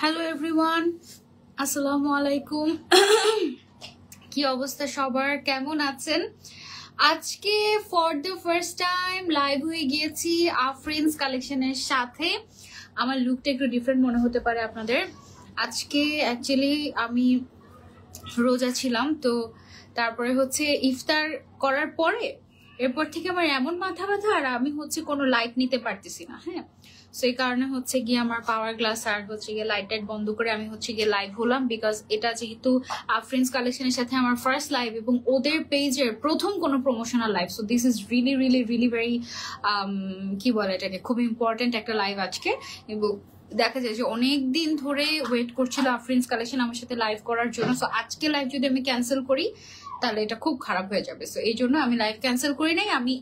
Hello everyone, আসসালামু আলাইকুম। কি অবস্থা সবার, কেমন আছেন? আজকে for the first time live হয়ে গিয়েছি আফরিনস কালেকশনের সাথে। আমার লুকটা একটু ডিফারেন্ট মনে হতে পারে আপনাদের। আজকে অ্যাকচুয়ালি আমি রোজা ছিলাম, তো তারপরে হচ্ছে ইফতার করার পরে এরপর থেকে আমার এমন মাথা ব্যথা, আর আমি হচ্ছে কোনো লাইট নিতে পারতেছি না। হ্যাঁ, সেই কারণে হচ্ছে গিয়ে আমার পাওয়ার গ্লাস আর হচ্ছে গিয়ে লাইট টাইট বন্ধ করে আমি হচ্ছে গিয়ে লাইভ হলাম, বিকজ এটা যেহেতু ফ্রেন্ডস কালেকশনের সাথে আমার ফার্স্ট লাইভ এবং ওদের পেজের প্রথম কোনো promotional live, so this is really really really very কি বলে এটাকে, খুব ইম্পর্টেন্ট একটা লাইভ আজকে। এবং দেখা যায় যে অনেক দিন ধরে ওয়েট করছিল আফরিনস কালেকশন আমার সাথে লাইভ করার জন্য। সো আজকে লাইভ যদি আমি ক্যান্সেল করি তাহলে এটা খুব খারাপ হয়ে যাবে। সো এই জন্য আমি লাইভ ক্যান্সেল করি নাই। আমি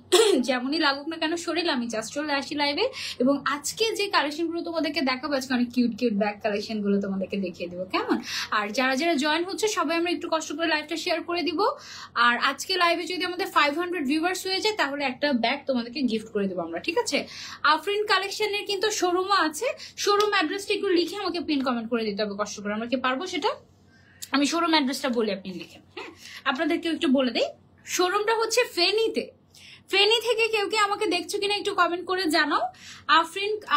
যেমনই লাগুক না কেন শরীর, আমি জাস্ট চলে আসি লাইভে। এবং আজকে যে কালেকশনগুলো তোমাদেরকে দেখাবো, আজকে অনেক কিউট কিউট ব্যাগ কালেকশনগুলো তোমাদেরকে দেখিয়ে দেবো, কেমন? আর যারা যারা জয়েন হচ্ছে সবাই আমরা একটু কষ্ট করে লাইভটা শেয়ার করে দিব। আর আজকে লাইভে যদি আমাদের 500 ভিউয়ার্স হয়ে যায় তাহলে একটা ব্যাগ তোমাদেরকে গিফট করে দেবো আমরা, ঠিক আছে? আফরিন কালেকশনের কিন্তু শোরুমও আছে। শোরুম অ্যাড্রেসটা একটু লিখে আমাকে পিন কমেন্ট করে দিতে হবে কষ্ট করে। আমরা কি পারবো সেটা? আমি শোরুম অ্যাড্রেসটা বলি, আপনি লিখেন। হ্যাঁ, আপনাদেরকে একটু বলে দেই। শোরুমটা হচ্ছে ফেনীতে। ফেনী থেকে কেউ কি আমাকে দেখছো কিনা একটু কমেন্ট করে জানাও।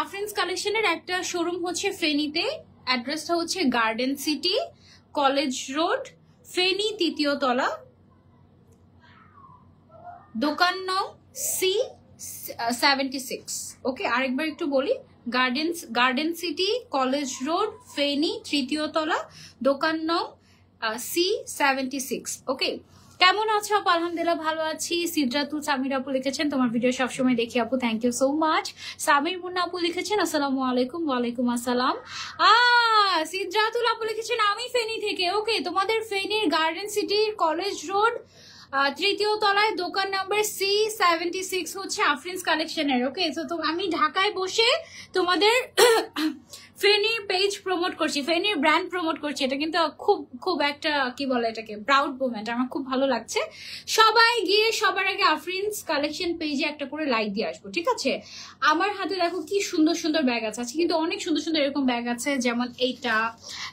আফরিনস কালেকশনের একটা শোরুম হচ্ছে ফেনীতে। অ্যাড্রেসটা হচ্ছে garden city, college road, Feni 3য় তলা, দোকান নং C76। ওকে, আরেকবার একটু বলি, garden city, college road, Feni 3য় তলা, দোকান নং C76। ওকে, কেমন আছো আপু? আলহামদুলিল্লাহ ভালো আছি। সিদ্রাতুল সামির আপু লিখেছেন তোমার ভিডিও সবসময় দেখি আপু, thank you so much. Samir Munna আপু লিখেছেন আসসালামু আলাইকুম। ওয়ালাইকুম আসসালাম। সিদ্রাতুল আপু লিখেছেন আমি ফেনী থেকে। ওকে, তোমাদের ফেনীর গার্ডেন সিটির কলেজ রোড 3য় তলায় দোকান নাম্বার C76 হচ্ছে আফরিনস কালেকশনের। ওকে, তো আমি ঢাকায় বসে তোমাদের ফেনীর পেজ প্রমোট করছি, ফেনীর ব্র্যান্ড প্রমোট করছি। এটা কিন্তু খুব খুব একটা কি বলে এটাকে, প্রাউড মোমেন্ট। আমার খুব ভালো লাগছে। সবাই গিয়ে সবার আগে আফরিনস কালেকশন পেজে একটা করে লাইক দিয়ে আসবো, ঠিক আছে? আমার হাতে দেখো কি সুন্দর সুন্দর ব্যাগ আছে, কিন্তু অনেক সুন্দর সুন্দর এরকম ব্যাগ আছে, যেমন এইটা,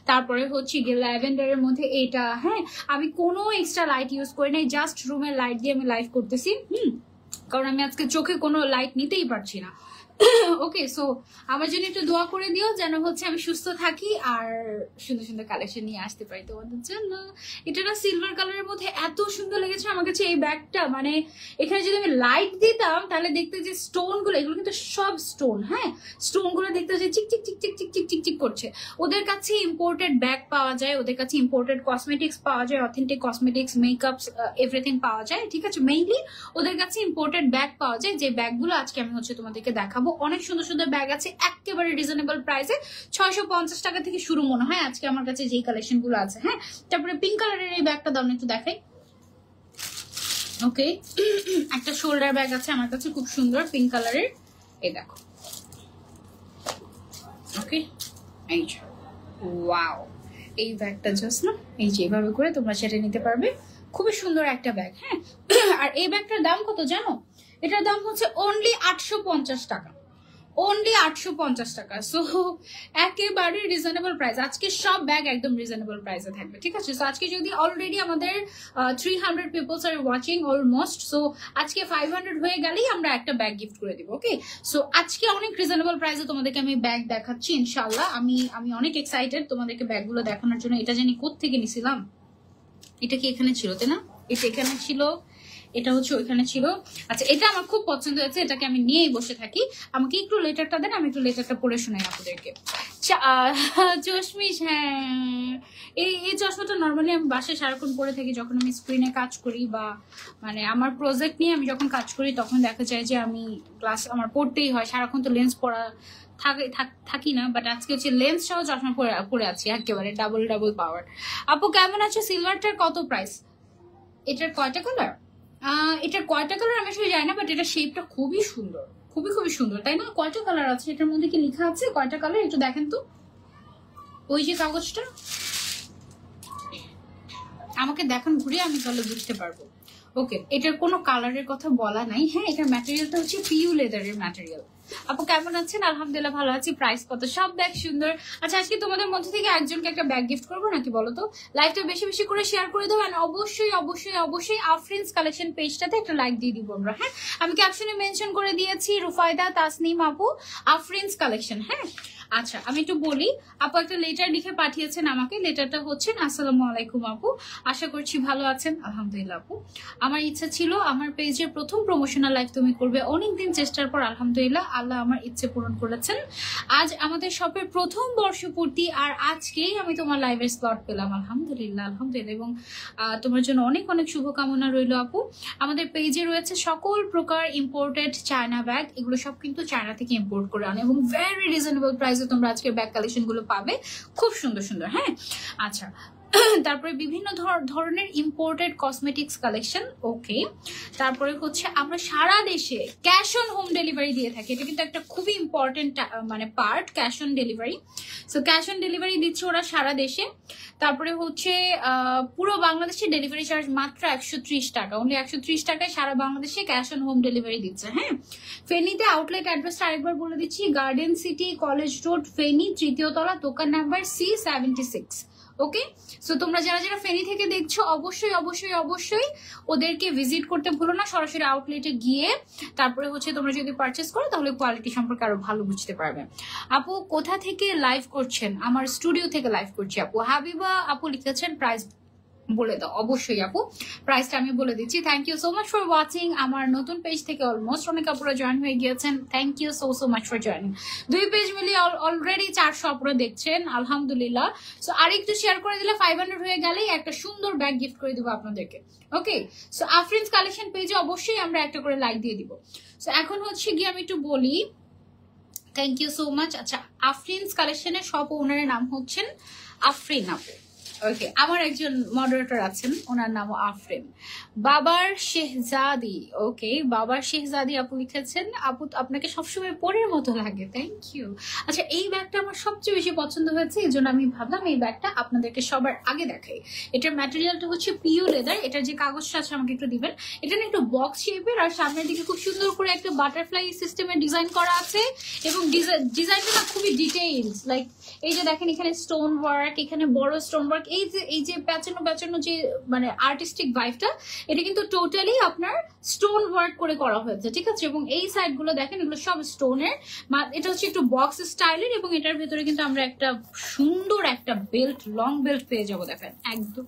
তারপরে হচ্ছে গিয়ে ল্যাভেন্ডারের মধ্যে এইটা। হ্যাঁ, আমি কোনো এক্সট্রা লাইট ইউজ করি নাই, জাস্ট রুমের লাইট দিয়ে আমি লাইভ করতেছি। কারণ আমি আজকে চোখে কোনো লাইট নিতেই পারছি না। ওকে, সো আমার জন্য একটু দোয়া করে দিও যেন হচ্ছে আমি সুস্থ থাকি আর সুন্দর সুন্দর কালেকশন নিয়ে আসতে পারি তোমাদের জন্য। এটা না সিলভার কালারের মধ্যে এত সুন্দর লেগেছে আমার কাছে এই ব্যাগটা। মানে এখানে যদি আমি লাইট দিতাম তাহলে দেখতে যে স্টোন গুলো, এগুলো কিন্তু সব স্টোন। হ্যাঁ, স্টোন গুলো দেখতে যে চিক চিক চিক চিক চিক চিক চিক চিক করছে। ওদের কাছে ইম্পোর্টেড ব্যাগ পাওয়া যায়, ওদের কাছে ইম্পোর্টেড কসমেটিক্স পাওয়া যায়, অথেন্টিক কসমেটিক্স, মেকআপ, এভরিথিং পাওয়া যায়, ঠিক আছে? মেইনলি ওদের কাছে ইম্পোর্টেড ব্যাগ পাওয়া যায়, যে ব্যাগগুলো আজকে আমি হচ্ছে তোমাদেরকে দেখাবো। অনেক সুন্দর সুন্দর ব্যাগ আছে একেবারে রিজনেবল প্রাইসে, 650 টাকা থেকে শুরু মনে হয় আজকে আমার কাছে যেই কালেকশন গুলো আছে। হ্যাঁ, তারপরে পিঙ্ক কালারের এই ব্যাগটা দাও একটু দেখাই। ওকে, একটা শোল্ডার ব্যাগ আছে আমার কাছে খুব সুন্দর পিঙ্ক কালারের, এই দেখো। ওকে, এই যে ওয়াও, এই ব্যাগটা জাস্ট না এই যে এভাবে করে তোমরা সেটা নিতে পারবে, খুবই সুন্দর একটা ব্যাগ। হ্যাঁ, আর এই ব্যাগটার দাম কত জানো? এটার দাম হচ্ছে অনলি 850 টাকা, অনলি 850 টাকা। সো একেবারে রিজনেবল প্রাইস। আজকে সব ব্যাগ একদম রিজনেবল প্রাইসে থাকবে, ঠিক আছে? সো আজকে যদি অলরেডি আমাদের 300 people's are watching almost, so আজকে 500 হয়ে গেলেই আমরা একটা ব্যাগ গিফট করে দিব। ওকে, সো আজকে অনেক রিজনেবল প্রাইসে তোমাদেরকে আমি ব্যাগ দেখাচ্ছি ইনশাল্লাহ। আমি অনেক এক্সাইটেড তোমাদেরকে ব্যাগগুলো দেখানোর জন্য। এটা জানি কোত্থেকে নিছিলাম, এটা কি এখানে ছিল না? এটা এখানে ছিল, এটা হচ্ছে ওইখানে ছিল। আচ্ছা, এটা আমার খুব পছন্দ হয়েছে, এটাকে আমি নিয়েই বসে থাকি। আমাকে একটু লেটারটা দেন, আমি একটু লেটারটা পড়ে শোনাই আপনাদেরকে। চশমিশ, হ্যাঁ, এই চশমাটা নর্মালি আমি বাসায় সারাক্ষণ পরে থাকি যখন আমি স্ক্রিনে কাজ করি, বা মানে আমার প্রজেক্ট নিয়ে আমি যখন কাজ করি তখন দেখা যায় যে আমি ক্লাস আমার পড়তেই হয়, সারাক্ষণ তো লেন্স পরা থাকি না। বাট আজকে হচ্ছে লেন্স সহ চশমা পরে আছি, একেবারে ডাবল ডাবল পাওয়ার। আপু কেমন আছে? সিলভারটার কত প্রাইস? এটার কয়টা কালার? এটার কয়টা কালার আমি আসলে জানি না, বাট এটা শেপটা খুবই সুন্দর, খুবই খুবই সুন্দর, তাই না? কয়টা কালার আছে এটার মধ্যে, কি লেখা আছে কয়টা কালার একটু দেখেন তো। ওই যে কাগজটা আমাকে দেখান ঘুরে, আমি তাহলে বুঝতে পারবো। ওকে, এটার কোনো কালারের কথা বলা নাই। হ্যাঁ, এটার ম্যাটেরিয়ালটা হচ্ছে পিইউ লেদারের ম্যাটেরিয়াল। আপু কেমন আছেন? আলহামদুলিল্লাহ ভালো আছি। প্রাইস কত? সব ব্যাগ সুন্দর। আচ্ছা আজকে তোমাদের মধ্যে থেকে একজনকে একটা ব্যাগ গিফট করবো নাকি বলো তো? লাইভটা বেশি বেশি করে শেয়ার করে দেবো। অবশ্যই অবশ্যই অবশ্যই আফরিনস কালেকশন পেজটাতে একটা লাইক দিয়ে দিব আমরা। হ্যাঁ, আমি ক্যাপশনে মেনশন করে দিয়েছি রুফায়দা তাসনিম আপু আফরিনস কালেকশন। হ্যাঁ আচ্ছা আমি একটু বলি, আপু একটা লেটার লিখে পাঠিয়েছেন আমাকে। লেটারটা হচ্ছে আসসালামু আলাইকুম আপু, আশা করছি ভালো আছেন। আলহামদুলিল্লাহ আপু, আমার ইচ্ছা ছিল আমার পেজের প্রথম প্রমোশনাল লাইভ তুমি করবে। অনেকদিন চেষ্টার পর আলহামদুলিল্লাহ আল্লাহ আমার ইচ্ছে পূরণ করেছেন। আজ আমাদের শপের প্রথম বর্ষপূর্তি, আর আজকেই আমি তোমার লাইভের স্লট পেলাম। আলহামদুলিল্লাহ আলহামদুলিল্লাহ, এবং তোমার জন্য অনেক অনেক শুভকামনা রইল আপু। আমাদের পেজে রয়েছে সকল প্রকার ইম্পোর্টেড চায়না ব্যাগ, এগুলো সব কিন্তু চায়না থেকে ইম্পোর্ট করে আনে এবং ভেরি রিজনেবল প্রাইসে তোমরা আজকে ব্যাগ কালেকশন গুলো পাবে, খুব সুন্দর সুন্দর। হ্যাঁ আচ্ছা, তারপরে বিভিন্ন ধরনের ইম্পোর্টেড কসমেটিক্স কালেকশন। ওকে, তারপরে হচ্ছে আমরা সারা দেশে ক্যাশ অন হোম ডেলিভারি দিয়ে থাকি। এটা কিন্তু একটা খুবই ইম্পর্টেন্ট মানে part, cash on delivery. So cash on delivery দিচ্ছে ওরা সারা দেশে। তারপরে হচ্ছে পুরো বাংলাদেশে ডেলিভারি চার্জ মাত্র 130 টাকা, অনলি 130 টাকায় সারা বাংলাদেশে ক্যাশ অন হোম ডেলিভারি দিচ্ছে। হ্যাঁ, ফেনীতে আউটলেট অ্যাড্রেসটা আরেকবার বলে দিচ্ছি, garden city college road Feni, 3য় তলা, দোকান নাম্বার C76। ওকে, সো তোমরা যারা যারা ফেনী থেকে দেখছো অবশ্যই অবশ্যই অবশ্যই ওদেরকে ভিজিট করতে ভুলো না, সরাসরি আউটলেটে গিয়ে তারপরে হচ্ছে তোমরা যদি পারচেস করো তাহলে কোয়ালিটি সম্পর্কে আরো ভালো বুঝতে পারবে। আপু কোথা থেকে লাইভ করছেন? আমার স্টুডিও থেকে লাইভ করছি আপু। হাবিবা আপু লিখেছেন প্রাইস বলে দাও। অবশ্যই আপু, প্রাইসটা আমি বলে দিচ্ছি। Thank you so much for watching. আমার নতুন পেজ থেকে অলমোস্ট অনেক আপুরা জয়েন হয়ে গিয়েছেন, thank you so so much for joining. দুই পেজ মিলিয়ে অলরেডি 400 আপুরা দেখছেন, আলহামদুলিল্লাহ। সো আরেকটু শেয়ার করে দিলে 500 হয়ে গেলেই একটা সুন্দর ব্যাগ গিফট করে দেবো আপনাদেরকে। ওকে, সো আফরিনস কালেকশন পেজে অবশ্যই আমরা একটা করে লাইক দিয়ে দিব। সো এখন হচ্ছে গিয়ে আমি একটু বলি, থ্যাংক ইউ সো মাচ। আচ্ছা, আফরিনস কালেকশনের সব ওনারের নাম হচ্ছেন আফরিন আপু। ওকে, আমার একজন মডারেটর আছেন, ওনার নাম আফরিন। বাবার শেহজাদি, ওকে বাবার শেহজাদি আপু লিখেছেন, আপু আপনাকে সবসময় পরের মতো লাগে, থ্যাংক ইউ। আচ্ছা, এই ব্যাগটা আমার সবচেয়ে বেশি পছন্দ হয়েছে, এই জন্য আমি ভাবলাম এই ব্যাগটা আপনাদেরকে সবার আগে দেখাই। এটার ম্যাটেরিয়ালটা হচ্ছে পিইউ লেদার। এটার যে কাগজটা আছে আমাকে একটু দিবেন। এটা না একটু বক্স শেপের, আর সামনের দিকে খুব সুন্দর করে একটা বাটারফ্লাই সিস্টেমের ডিজাইন করা আছে, এবং ডিজাইনটা না খুবই ডিটেইলস। লাইক এই যে দেখেন এখানে স্টোন ওয়ার্ক, এখানে বড় স্টোন ওয়ার্ক, এই যে প্যাচানো প্যাচানো যে মানে আর্টিস্টিক ভাইবটা, এটা কিন্তু টোটালি আপনার স্টোন ওয়ার্ক করে করা হয়েছে, ঠিক আছে। এবং এই সাইড গুলো দেখেন, এগুলো সব স্টোনের। এটা হচ্ছে একটু বক্স স্টাইলের, এবং এটার ভেতরে কিন্তু আমরা একটা সুন্দর একটা বেল্ট, লং বেল্ট পেয়ে যাবো। দেখেন একদম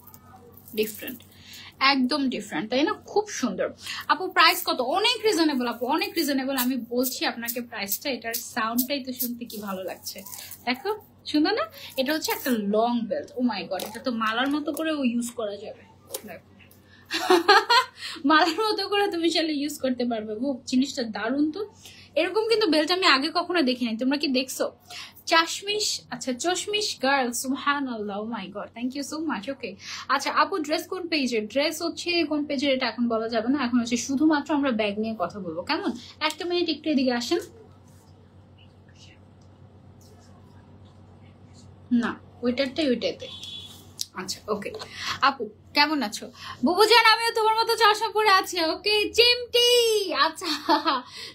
ডিফারেন্ট, একদম ডিফারেন্ট, তাই না? খুব সুন্দর। আপু প্রাইস কত? অনেক রিজনেবল আপু, অনেক রিজনেবল। আমি বলছি আপনাকে প্রাইসটা, এটার সাউন্ডটাই তো শুনতে কি ভালো লাগছে, দেখো সুন্দর না? এটা হচ্ছে একটা long belt. O my god, এটা তো মালার মতো করে ইউজ করা যাবে, দেখো মালার মতো করে তুমি চাইলে ইউজ করতে পারবে। ও জিনিসটা দারুণ তো। এরকম কিন্তু বেল্ট আমি আগে কখনো দেখি নাই, তোমরা কি দেখছো? চাশমিশ, আচ্ছা চশমিশ গার্লস, সুবহানাল্লাহ, oh my god, thank you so much. Okay, আচ্ছা আপু ড্রেস কোন পেজের? ড্রেস হচ্ছে কোন পেজের এটা এখন বলা যাবে না, এখন হচ্ছে শুধুমাত্র আমরা ব্যাগ নিয়ে কথা বলবো, কেমন? একটা মিনিট একটু এদিকে আসেন। না, ওইটাতে। আচ্ছা ওকে, আপু কেমন আছো? বুবুজান আমিও তোমার মতো চশমা পরে আছি। ওকে চিমটি, আচ্ছা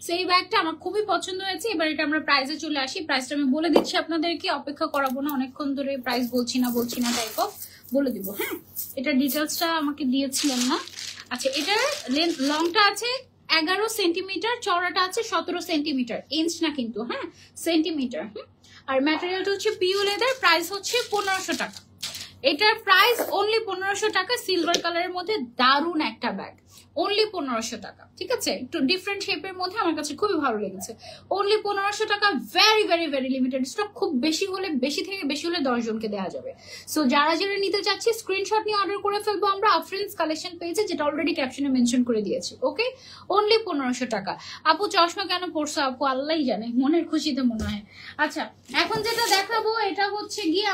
সেই ব্যাগটা আমার খুবই পছন্দ হয়েছে। এবার এটা আমরা প্রাইসে চলে আসি। প্রাইসটা আমি বলে দিচ্ছি আপনাদেরকে, অপেক্ষা করাবো না অনেকক্ষণ ধরে। প্রাইস বলছি না টাইপ অফ বলে দিব। হ্যাঁ, এটা ডিটেলসটা আমাকে দিয়েছিলেন না। আচ্ছা, এটার লংটা আছে 11 সেন্টিমিটার, চওড়াটা আছে 17 সেন্টিমিটার, ইঞ্চ না কিন্তু, হ্যাঁ সেন্টিমিটার। আর ম্যাটেরিয়ালটা হচ্ছে পিইউ লেদার। প্রাইস হচ্ছে 1500 টাকা। এটার প্রাইস অনলি 1500 টাকা। সিলভার কালারের মধ্যে দারুন একটা ব্যাগ, অনলি 1500 টাকা, ঠিক আছে। একটু ডিফারেন্ট শেপের মধ্যে আমার কাছে খুবই ভালো লেগেছে। অনলি 1500 টাকা, very very very limited stock. খুব বেশি হলে, বেশি থেকে বেশি হলে 10 জনকে দেওয়া যাবে। সো যারা যারা নিতে চাচ্ছি স্ক্রিনশট নিয়ে অর্ডার করে ফেলবো আমরা আফরিনস কালেকশন পেজে, যেটা অলরেডি ক্যাপশনে মেনশন করে দিয়েছি। ওকে, অনলি 1500 টাকা। আপু চশমা কেন পড়ছো আপু? আল্লাহই জানে, মনের খুশিতে মনে হয়। আচ্ছা, এখন যেটা দেখাবো এটা হচ্ছে গিয়ে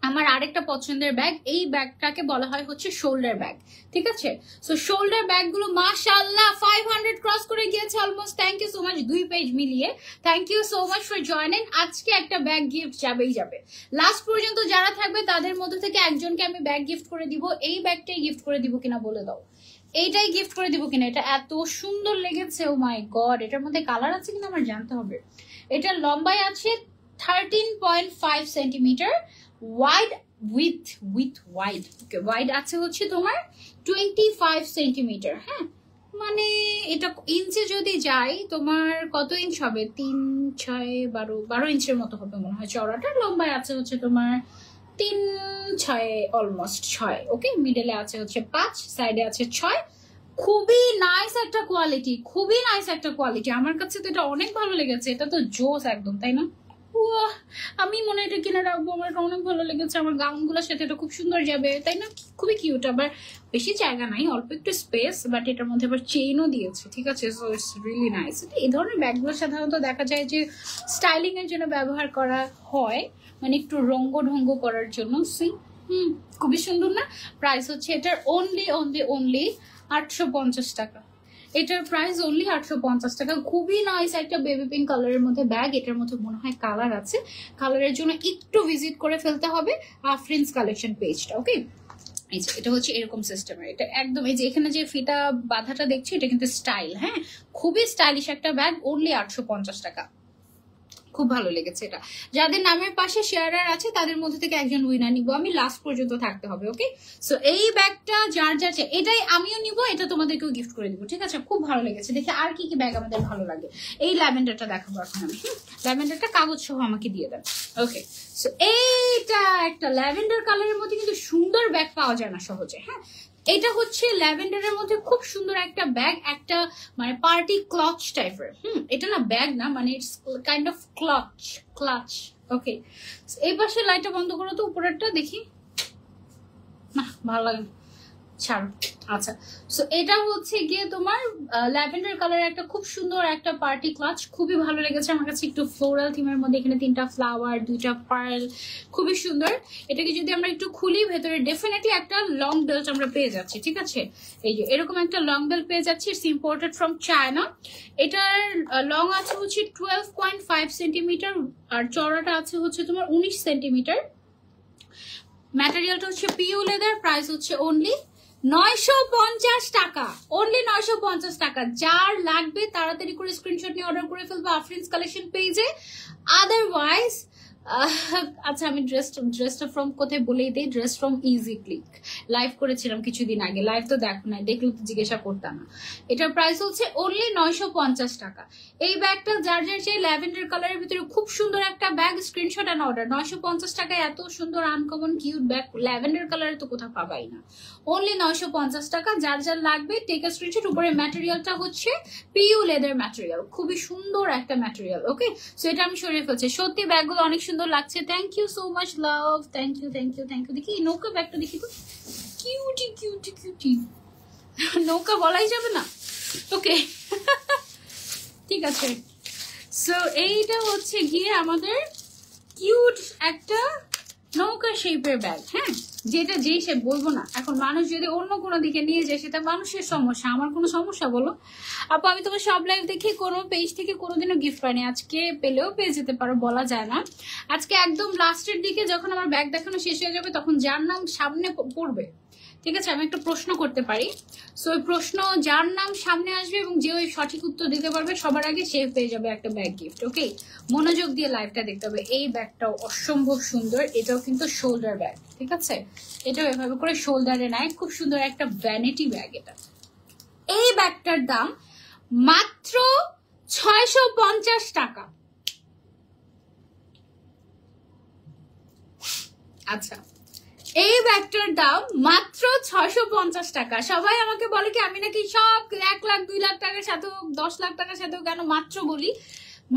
আমার আরেকটা পছন্দের ব্যাগ। এই ব্যাগটাকে বলা হয় হচ্ছে শোল্ডার ব্যাগ, ঠিক আছে। সো শোল্ডার ব্যাগ গুলো মাশাআল্লাহ 500 ক্রস করে গিয়েছে almost. Thank you so much, দুই পেজ মিলিয়ে thank you so much for joining. আজকে একটা ব্যাগ গিফট যাবেই যাবে। লাস্ট পর্যন্ত যারা থাকবে তাদের মধ্যে থেকে একজনকে আমি ব্যাগ গিফট করে দিব। এই ব্যাগটাই গিফট করে দিব কিনা বলে দাও। এইটাই গিফট করে দিব কিনা, এটা এত সুন্দর লেগেছে। ও মাই গড, এটার মধ্যে কালার আছে কিনা আমার জানতে হবে। এটা লম্বায় আছে 13.5 centimetre, wide with wide, okay wide আছে হচ্ছে তোমার 25 সেন্টিমিটার। হ্যাঁ মানে এটা ইঞ্চে যদি যাই তোমার কত ইঞ্চ হবে, 3, 6, 12 ইঞ্চের মতো হবে মনে হয় চওড়াটা। লম্বায় আছে হচ্ছে তোমার 3, 6 অলমোস্ট 6। ওকে, মিডলে আছে হচ্ছে 5, সাইডে আছে 6। খুবই নাইস একটা কোয়ালিটি, খুবই নাইস একটা কোয়ালিটি। আমার কাছে তো এটা অনেক ভালো লেগেছে। এটা তো জোস একদম, তাই না? আমি মনে হয় এটা কিনে রাখবো, আমার এটা অনেক ভালো লেগেছে। আমার গাউন গুলোর সাথে এটা খুব সুন্দর যাবে, তাই না? খুবই কিউট। আবার বেশি জায়গা নাই, অল্প একটু স্পেস, বাট এটার মধ্যে আবার চেইনও দিয়েছে, ঠিক আছে? So it's really nice. এই ধরনের ব্যাগগুলো সাধারণত দেখা যায় যে স্টাইলিং এর জন্য ব্যবহার করা হয়, মানে একটু রঙ্গ ঢঙ্গ করার জন্য। সি খুবই সুন্দর না? প্রাইস হচ্ছে এটার অনলি 850 টাকা। এটার প্রাইস অনলি 850 টাকা। খুবই নাইস একটা বেবি পিঙ্ক কালারের মধ্যে ব্যাগ। এটার মধ্যে মনে হয় কালার আছে, কালারের জন্য একটু ভিজিট করে ফেলতে হবে আফরিনস কালেকশন পেজটা। ওকে, এটা হচ্ছে এরকম সিস্টেমের। এটা একদম এই যে এখানে যে ফিতা বাঁধাটা দেখছি এটা কিন্তু স্টাইল। হ্যাঁ, খুবই স্টাইলিশ একটা ব্যাগ, অনলি 850 টাকা। খুব ভালো লেগেছে এটা। যাদের নামের পাশে শেয়ারার আছে তাদের মধ্যে থেকে একজন উইনার নিব আমি, লাস্ট পর্যন্ত থাকতে হবে। ওকে, সো এই ব্যাগটা যার যার চাই এটাই আমিও নিব, এটা তোমাদেরকেও গিফট করে দিব, ঠিক আছে? খুব ভালো লেগেছে। দেখি আর কি কি ব্যাগ আমাদের ভালো লাগে। এই ল্যাভেন্ডারটা দেখাবো এখন আমি। ল্যাভেন্ডারটা কাগজ সহ আমাকে দিয়ে দেন। ওকে, সো এইটা একটা ল্যাভেন্ডার কালারের মধ্যে কিন্তু সুন্দর ব্যাগ পাওয়া যায় না সহজে। হ্যাঁ, এটা হচ্ছে ল্যাভেন্ডারের মধ্যে খুব সুন্দর একটা ব্যাগ, একটা মানে পার্টি ক্লাচ টাইপের। এটা না ব্যাগ না, মানে ইটস কাইন্ড অফ ক্লাচ। ওকে, এই পাশে লাইটটা বন্ধ করো তো, উপরেরটা দেখি না, ভালো লাগে, ছাড়ো। আচ্ছা, সো এটা হচ্ছে গিয়ে তোমার ল্যাভেন্ডার কালারের একটা খুব সুন্দর একটা পার্টি ক্লাচ। খুবই ভালো লেগেছে আমার কাছে, একটু ফ্লোরাল থিমের মধ্যে। এখানে 3টা ফ্লাওয়ার, 2টা পার্ল, খুবই সুন্দর। এটাকে যদি আমরা একটু খুলি, ভেতরে ডেফিনেটলি একটা লং বেল্ট আমরা পেয়ে যাচ্ছি, ঠিক আছে? এই যে এরকম একটা লং বেল্ট পেয়ে যাচ্ছি। It's imported from China. এটার লং আছে হচ্ছে 12.5 সেন্টিমিটার, আর চওড়াটা আছে হচ্ছে তোমার 19 সেন্টিমিটার। ম্যাটেরিয়ালটা হচ্ছে পিইউ লেদার। প্রাইস হচ্ছে অনলি 950 টাকা, অনলি 950 টাকা। যার লাগবে তাড়াতাড়ি করে স্ক্রিনশট নিয়ে অর্ডার করে ফেলবো আফরিনস কালেকশন পেজে। আদারওয়াইজ আচ্ছা, আমি ড্রেসটা ফ্রম কোথায় বলেই দিই, dress from easy click. Live করেছিলাম কিছুদিন আগে, লাইভ তো দেখো না, দেখলে তো জিজ্ঞাসা করতাম না। এটার প্রাইস হচ্ছে অনলি 950 টাকা। এই ব্যাগটা যার যার চাই, ল্যাভেন্ডার কালারের ভিতরে খুব সুন্দর একটা ব্যাগ, স্ক্রিনশট এন্ড অর্ডার। 950 টাকায় এত সুন্দর আনকমন কিউট ব্যাগ ল্যাভেন্ডার কালারে তো কোথাও পাবাই না, অনলি 950 টাকা। যার যার লাগবে টেক আ স্ক্রিনশট। উপরে ম্যাটেরিয়ালটা হচ্ছে পিইউ লেদার ম্যাটেরিয়াল, খুবই সুন্দর একটা ম্যাটেরিয়াল। ওকে, সো এটা আমি সরিয়ে ফেলছি। সত্যি ব্যাগগুলো অনেক সুন্দর লাগছে। Thank you so much love, thank you. দেখি নৌকা ব্যাগটা দেখি তো, কিউটি। নৌকা বলাই যাবে না, ওকে ঠিক আছে। সো এইটা হচ্ছে গিয়ে আমাদের কিউট একটা নৌকা শেপের ব্যাগ। হ্যাঁ, যেটা যেই শেপ বলবো না, এখন মানুষ যদি অন্য কোনো দিকে নিয়ে যায় সেটা মানুষের সমস্যা, আমার কোনো সমস্যা বলো? আপু আমি তোমার সব লাইভ দেখে কোনো পেজ থেকে কোনোদিনও গিফট পাইনি, আজকে পেলেও পেয়ে যেতে পারো, বলা যায় না। আজকে একদম লাস্টের দিকে যখন আমার ব্যাগ দেখানো শেষ হয়ে যাবে তখন যার নাম সামনে পড়বে, ঠিক আছে, আমি একটা প্রশ্ন করতে পারি। সো ওই প্রশ্ন যার নাম সামনে আসবে এবং যে ওই সঠিক উত্তর দিতে পারবে সবার আগে সে পেয়ে যাবে একটা ব্যাগ গিফট। ওকে, মনোযোগ দিয়ে লাইভটা দেখতে হবে। এই ব্যাগটাও অসম্ভব সুন্দর, এটাও কিন্তু শোল্ডার ব্যাগ, ঠিক আছে? এটাও এভাবে করে শোল্ডারে নেয়, খুব সুন্দর একটা ভ্যানিটি ব্যাগ এটা। এই ব্যাগটার দাম মাত্র 650 টাকা। আচ্ছা, এই ব্যাগটার দাম মাত্র 650 টাকা। সবাই আমাকে বলে কি আমি নাকি সব 1 লাখ 2 লাখ টাকার সাথেও 10 লাখ টাকার সাথেও কেন মাত্র বলি।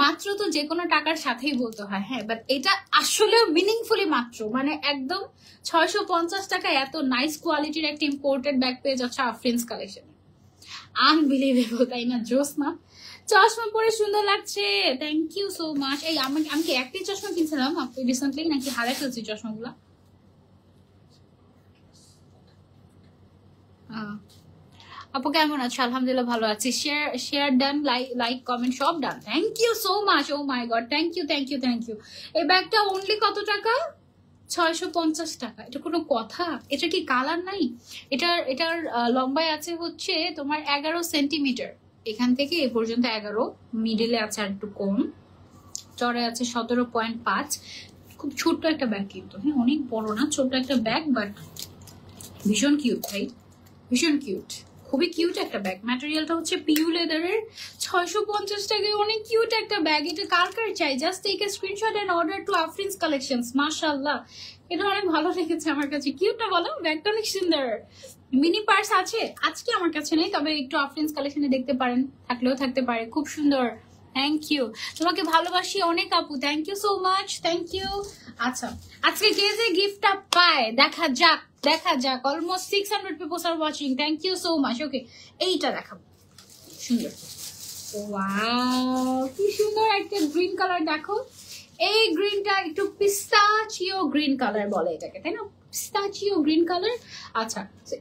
মাত্র তো যে কোনো টাকার সাথেই বলতে হয়, হ্যাঁ, বাট এটা আসলে মিনিংফুলি মাত্র, মানে একদম 650 টাকা এত নাইস কোয়ালিটির একটা ইম্পোর্টেড ব্যাগ পেয়ে যাচ্ছে আফরিনস কালেকশনে। আনবিলিভেবল, তাই না? জোস না? চশমা পরে সুন্দর লাগছে, থ্যাংক ইউ সো মাচ। এই আমি কি একটাই চশমা কিনছিলাম রিসেন্টলি, নাকি হারাই ফেলছি চশমাগুলা? আপু কেমন আছো? আলহামদুলিল্লাহ ভালো আছি। শেয়ার ডান, লাইক কমেন্ট সব done, thank you so much. Oh my god, thank you. এই ব্যাগটা অনলি কত টাকা? 650 টাকা। এটা কোনো কথা? এটা কি কালার নাই? এটার লম্বায় আছে হচ্ছে তোমার 11 সেন্টিমিটার, এখান থেকে এ পর্যন্ত 11, মিডিলে আছে আর একটু কম, চড়ায় আছে 17.5। খুব ছোট্ট একটা ব্যাগ কিন্তু, হ্যাঁ অনেক বড় না, ছোট্ট একটা ব্যাগ, বাট ভীষণ কিউট ভাই, ভীষণ কিউট, খুবই কিউট একটা ব্যাগ। ম্যাটেরিয়ালটা হচ্ছে পিউ লেদারের, 650 টাকায় অনেক কিউট একটা ব্যাগ। এটা কার কার চাই? Just take a screenshot and order to Afrin's collections. মাশাআল্লাহ, এটা অনেক ভালো লেগেছে আমার কাছে। কিউট না বলো? ব্যাগটা অনেক সুন্দর। মিনি পার্স আছে আজকে আমার কাছে নেই, তবে একটু আফরিনস কালেকশনে দেখতে পারেন, থাকলেও থাকতে পারে। খুব সুন্দর, থ্যাংক ইউ, তোমাকে ভালোবাসি অনেক আপু, thank you so much, thank you. আচ্ছা, আজকে কে যে গিফটটা পায় দেখা যাক, দেখা যাক। Almost 600 peoples are watching, thank you so much. Okay, এইটা দেখাবো, সুন্দর, ওয়াও কি সুন্দর একটা গ্রিন কালার। দেখো এই গ্রিনটা একটু পিস্তাচিও গ্রিন কালার বলে এটাকে, তাই না? পিস্তাচিও গ্রিন কালার। আচ্ছা,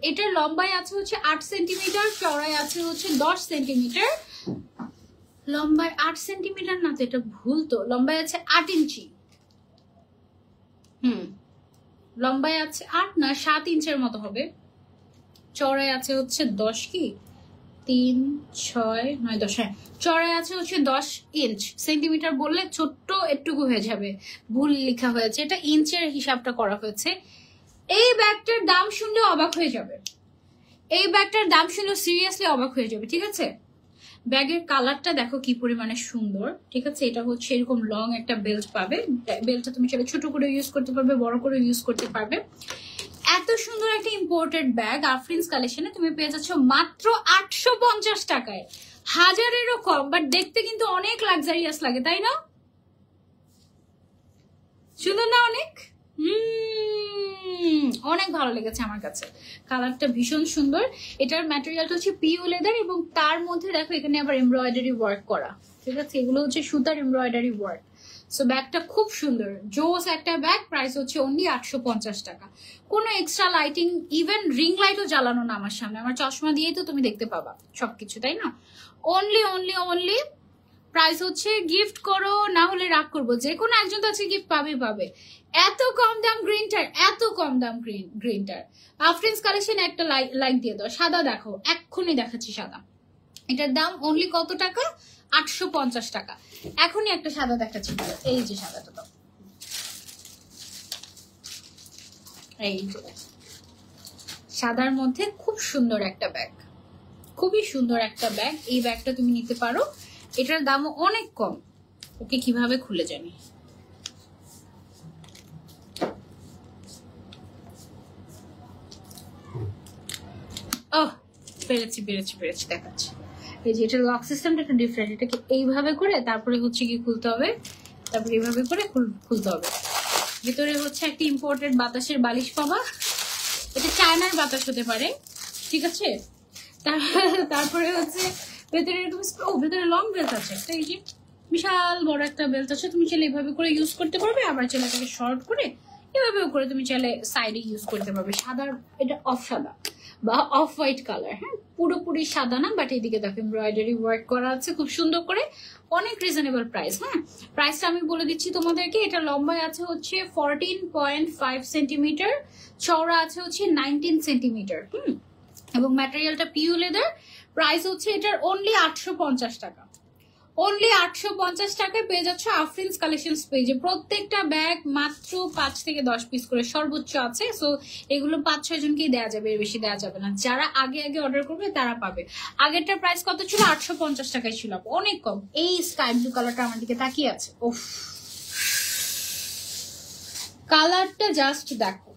এটার লম্বায় আছে হচ্ছে 8 সেন্টিমিটার, চওড়ায় আছে হচ্ছে 10 সেন্টিমিটার। লম্বায় 8 সেন্টিমিটার না তো, এটা ভুল তো, লম্বায় আছে 8 ইঞ্চি। লম্বায় আছে 8 না 7 ইঞ্চের মতো হবে। চওড়ায় আছে হচ্ছে 10, কি 3, 6, 9, 10, হ্যাঁ চওড়ায় আছে হচ্ছে 10 ইঞ্চ। সেন্টিমিটার বললে ছোট্ট একটুকু হয়ে যাবে, ভুল লেখা হয়েছে, এটা ইঞ্চের হিসাবটা করা হয়েছে। এই ব্যাগটার দাম শুনলে অবাক হয়ে যাবে, এই ব্যাগটার দাম শুনলে সিরিয়াসলি অবাক হয়ে যাবে, ঠিক আছে? ব্যাগের কালারটা দেখো কি পরিমাণে সুন্দর, ঠিক আছে? এটা হচ্ছে এরকম লং একটা বেল্ট পাবে, বেল্টটা তুমি চাইলে ছোট করে ইউজ করতে পারবে, বড় করে ইউজ করতে পারবে। এত সুন্দর একটা ইম্পোর্টেড ব্যাগ আফরিনস কালেকশনে তুমি পেয়ে যাচ্ছ মাত্র 850 টাকায়, হাজারেরও কম, বাট দেখতে কিন্তু অনেক লাক্সারিয়াস লাগে, তাই না? সুন্দর না অনেক? অনেক ভালো লেগেছে আমার কাছে, কালারটা ভীষণ সুন্দর। এটার ম্যাটেরিয়ালটা হচ্ছে পিউ লেদার, এবং তার মধ্যে দেখো এখানে আবার এমব্রয়ডারি ওয়ার্ক করা, ঠিক আছে? এগুলো হচ্ছে সুতার এমব্রয়ডারি ওয়ার্ক। সো ব্যাগটা খুব সুন্দর, জোস একটা ব্যাগ। প্রাইস হচ্ছে অনলি 850 টাকা। কোনো এক্সট্রা লাইটিং, ইভেন রিং লাইটও জ্বালানো না আমার সামনে, আমার চশমা দিয়েই তো তুমি দেখতে পাবা সবকিছু, তাই না? অনলি অনলি অনলি প্রাইস হচ্ছে, গিফট করো না হলে রাগ করবো, যে কোনো একজন তো আছে গিফট পাবে। এত কম দাম গ্রিনটার, এত কম দাম গ্রিনটার। আফরিনস কালেকশন একটা লাইক দিয়ে দাও। সাদা দেখো, এক্ষুনি দেখাচ্ছি সাদা। এটার দাম অনলি কত টাকা? 850 টাকা। এখনই একটা সাদা দেখাচ্ছি, এই যে সাদাটা দাও, এই যে সাদার মধ্যে খুব সুন্দর একটা ব্যাগ, খুবই সুন্দর একটা ব্যাগ। এই ব্যাগটা তুমি নিতে পারো, এটার দামও অনেক কম। ওকে কিভাবে খুলে জানি, পেরেছি দেখাচ্ছি। এই যে এটার লক সিস্টেমটা একটু ডিফারেন্ট, এটাকে এইভাবে করে তারপরে হচ্ছে কি খুলতে হবে, তারপরে এইভাবে করে খুলতে হবে। ভিতরে হচ্ছে একটা ইম্পোর্টেড বাতাসের বালিশ পাবা, এটা চায়নার বাতাস হতে পারে, ঠিক আছে? তারপরে হচ্ছে ভেতরে ভেতরে লং বেল্ট আছে একটা, এই যে বিশাল বড় একটা বেল্ট আছে। তুমি চাইলে এইভাবে করে ইউজ করতে পারবে, আবার চাইলে এটাকে শর্ট করে এভাবেও করে তুমি চাইলে সাইডে ইউজ করতে পারবে। সাদার, এটা অফ সাদা বা অফ হোয়াইট কালার, হ্যাঁ পুরোপুরি সাদা না, বাট এইদিকে দেখো এমব্রয়ডারি ওয়ার্ক করা আছে খুব সুন্দর করে, অনেক রিজনেবল প্রাইস। হ্যাঁ, প্রাইসটা আমি বলে দিচ্ছি তোমাদেরকে। এটা লম্বায় আছে হচ্ছে 14.5 সেন্টিমিটার, চওড়া আছে হচ্ছে 19 সেন্টিমিটার, এবং ম্যাটেরিয়ালটা পিউ লেদার। প্রাইস হচ্ছে এটার অনলি 850 টাকা। অনলি 850 টাকায় পেয়ে যাচ্ছ আফরিনস কালেকশনস পেজে। প্রত্যেকটা ব্যাগ মাত্র 5 থেকে 10 পিস করে সর্বোচ্চ আছে। সো এগুলো 5-6 জনকেই দেওয়া যাবে, এর বেশি দেওয়া যাবে না। যারা আগে আগে অর্ডার করবে তারা পাবে। আগেরটার প্রাইস কত ছিল? 850 টাকায় ছিল, অনেক কম। এই স্কাই ব্লু কালারটা আমার দিকে তাকিয়ে আছে, ওফ কালারটা জাস্ট দেখো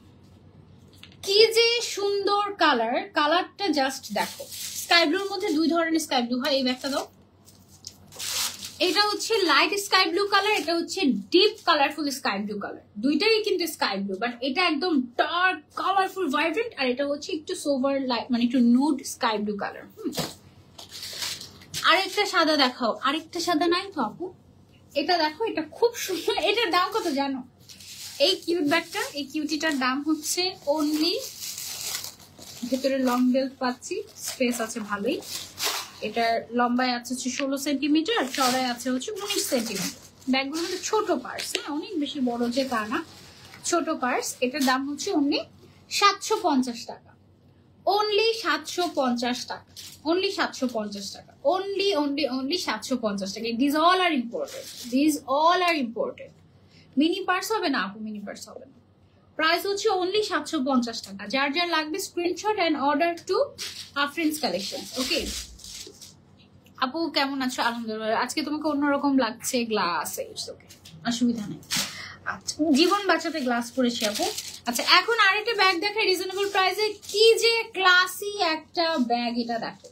কি যে সুন্দর কালার, কালারটা জাস্ট দেখো। স্কাই ব্লুর মধ্যে 2 ধরনের স্কাই ব্লু হয়। এই ব্যাগটা দাও, এটা হচ্ছে লাইট স্কাই ব্লু কালার, এটা হচ্ছে deep colourful sky blue colour. দুইটাই কিন্তু স্কাই ব্লু, বাট এটা একদম ডার্ক কালারফুল ভাইব্রেন্ট, আর এটা হচ্ছে একটু সোভার লাইট, মানে একটু নুড স্কাই ব্লু কালার। আরেকটা সাদা দেখাও। আরেকটা সাদা নাই তো আপু? এটা দেখো, এটা খুব সুন্দর। এটার দাম কত জানো? এই কিউট ব্যাগটা, এই কিউটিটার দাম হচ্ছে অনলি, ভেতরে লং বেল্ট পাচ্ছি, স্পেস আছে ভালোই। এটার লম্বায় আছে হচ্ছে 16 সেন্টিমিটার, চড়ায় আছে হচ্ছে 19 সেন্টিমিটার। ব্যাগগুলো কিন্তু ছোট পার্স, হ্যাঁ অনেক বেশি বড় যে তা না, ছোট পার্স, এটার দাম হচ্ছে অনলি 750 টাকা। অনলি 750 টাকা, অনলি 750 টাকা, অনলি অনলি অনলি 750 টাকা। This all are imported, this all are imported. Mini purse হবে না আপু, মিনি পার্স হবে না। প্রাইস হচ্ছে অনলি 750 টাকা। যার যার লাগবে screenshot and order to Afrin's collection. Okay আপু কেমন আছো? আলহামদুলিল্লাহ। আজকে তোমাকে অন্যরকম লাগছে, গ্লাস, ওকে অসুবিধা নেই। আচ্ছা জীবন বাঁচাতে গ্লাস পরেছি আপু। আচ্ছা এখন আরেকটা ব্যাগ দেখে রিজনেবল প্রাইসে, কি যে ক্লাসি একটা ব্যাগ, এটা দেখো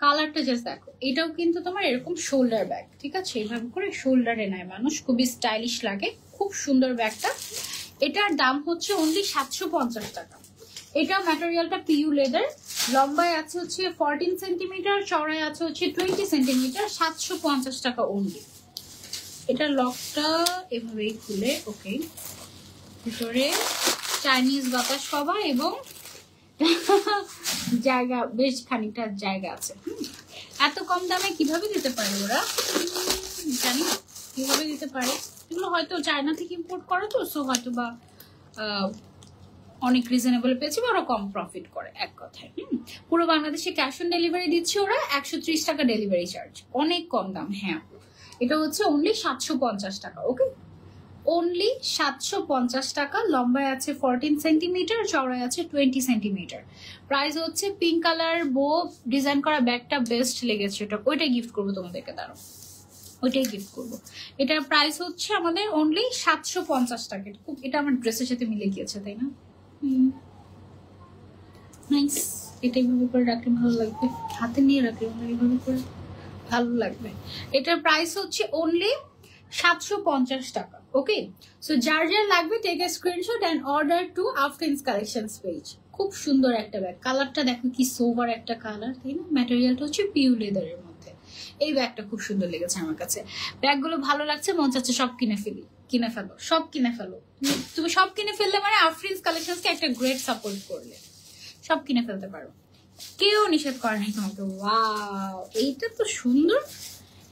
কালারটা জাস্ট দেখো। এটাও কিন্তু তোমার এরকম শোল্ডার ব্যাগ, ঠিক আছে? এইভাবে করে শোল্ডারে নেয় মানুষ, খুবই স্টাইলিশ লাগে, খুব সুন্দর ব্যাগটা। এটার দাম হচ্ছে অনলি 750 টাকা। এটা ম্যাটেরিয়ালটা পিইউ লেদার, লম্বায় আছে হচ্ছে 14 সেন্টিমিটার, চওড়ায় আছে হচ্ছে 20 সেন্টিমিটার, 750 টাকা অনলি। এটার লকটা এভাবেই খুলে, ওকে, ভিতরে চাইনিজ বাতাস পাবা এবং জায়গা, বেশ খানিকটা জায়গা আছে। এত কম দামে কিভাবে দিতে পারে ওরা জানি না, কিভাবে দিতে পারে। এগুলো হয়তো চায়না থেকে ইম্পোর্ট করে, তো সো হয়তো বা অনেক রিজনেবল পেয়েছে, ওরা কম প্রফিট করে এক কথায়। পুরো বাংলাদেশে ক্যাশ অন ডেলিভারি দিচ্ছে ওরা, 130 টাকা ডেলিভারি চার্জ, অনেক কম দাম। হ্যাঁ এটা হচ্ছে অনলি 750 টাকা। ওকে অনলি 750 টাকা। লম্বায় আছে 14 সেন্টিমিটার, চওড়ায় আছে 20 সেন্টিমিটার। প্রাইস হচ্ছে পিঙ্ক কালার বো ডিজাইন করা ব্যাগটা বেস্ট লেগেছে, ওইটাই গিফট করবো তোমাদেরকে, দাঁড়াও ওইটাই গিফট করবো। এটার প্রাইস হচ্ছে আমাদের অনলি 750 টাকা। খুব, এটা আমার ড্রেসের সাথে মিলে গিয়েছে, তাই না? নাইস। এটা এইভাবে করে রাখলে ভালো লাগবে, হাতে নিয়ে রাখলে এইভাবে করে ভালো লাগবে। এটার প্রাইস হচ্ছে অনলি 750 টাকা। ওকে সো যার যার লাগবে take a screenshot and order to Afrin's collections page. খুব সুন্দর একটা ব্যাগ, কালারটা দেখো কি সোভার একটা কালার, তাই না? ম্যাটেরিয়ালটা হচ্ছে পিউ লেদারের মধ্যে। এই ব্যাগটা খুব সুন্দর লেগেছে আমার কাছে। ব্যাগগুলো ভালো লাগছে, মন চাচ্ছে সব কিনে ফেলি। কিনে ফেলো, সব কিনে ফেলো। তুমি সব কিনে ফেললে মানে আফরিনস কালেকশনসকে একটা গ্রেট সাপোর্ট করলে সব কিনে ফেলতে পারো, কেউ নিষেধ করে নাই তোমাকে। ওয়াও এইটা তো সুন্দর।